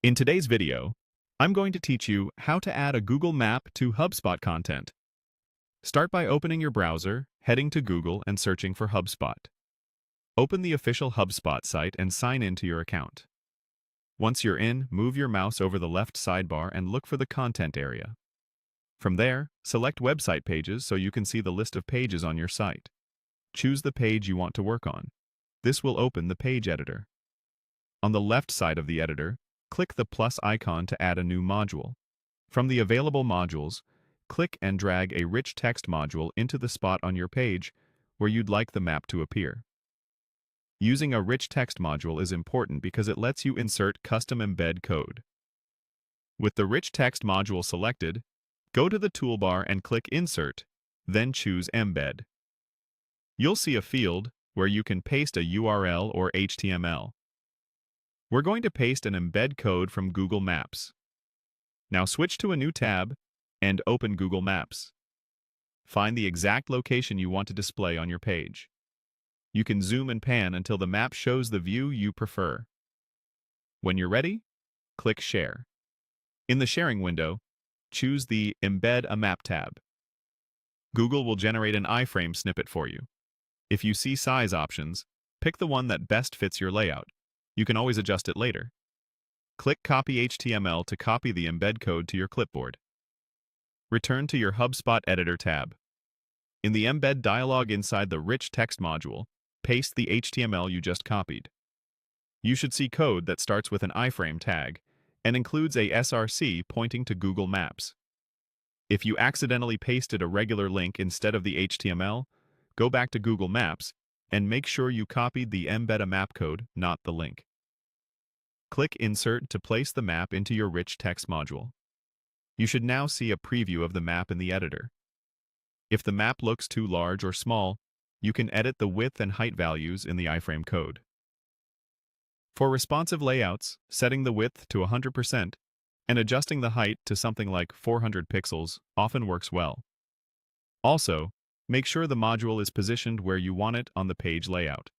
In today's video, I'm going to teach you how to add a Google map to HubSpot content. Start by opening your browser, heading to Google and searching for HubSpot. Open the official HubSpot site and sign in to your account. Once you're in, move your mouse over the left sidebar and look for the content area. From there, select website pages so you can see the list of pages on your site. Choose the page you want to work on. This will open the page editor. On the left side of the editor, click the plus icon to add a new module. From the available modules, click and drag a rich text module into the spot on your page where you'd like the map to appear. Using a rich text module is important because it lets you insert custom embed code. With the rich text module selected, go to the toolbar and click Insert, then choose Embed. You'll see a field where you can paste a URL or HTML. We're going to paste an embed code from Google Maps. Now switch to a new tab and open Google Maps. Find the exact location you want to display on your page. You can zoom and pan until the map shows the view you prefer. When you're ready, click Share. In the sharing window, choose the Embed a Map tab. Google will generate an iframe snippet for you. If you see size options, pick the one that best fits your layout. You can always adjust it later. Click Copy HTML to copy the embed code to your clipboard. Return to your HubSpot Editor tab. In the Embed dialog inside the rich text module, paste the HTML you just copied. You should see code that starts with an iframe tag and includes a src pointing to Google Maps. If you accidentally pasted a regular link instead of the HTML, go back to Google Maps and make sure you copied the Embed a Map code, not the link. Click Insert to place the map into your rich text module. You should now see a preview of the map in the editor. If the map looks too large or small, you can edit the width and height values in the iframe code. For responsive layouts, setting the width to 100% and adjusting the height to something like 400 pixels often works well. Also, make sure the module is positioned where you want it on the page layout.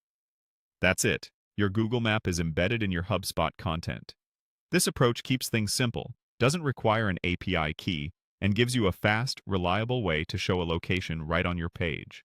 That's it. Your Google Map is embedded in your HubSpot content. This approach keeps things simple, doesn't require an API key, and gives you a fast, reliable way to show a location right on your page.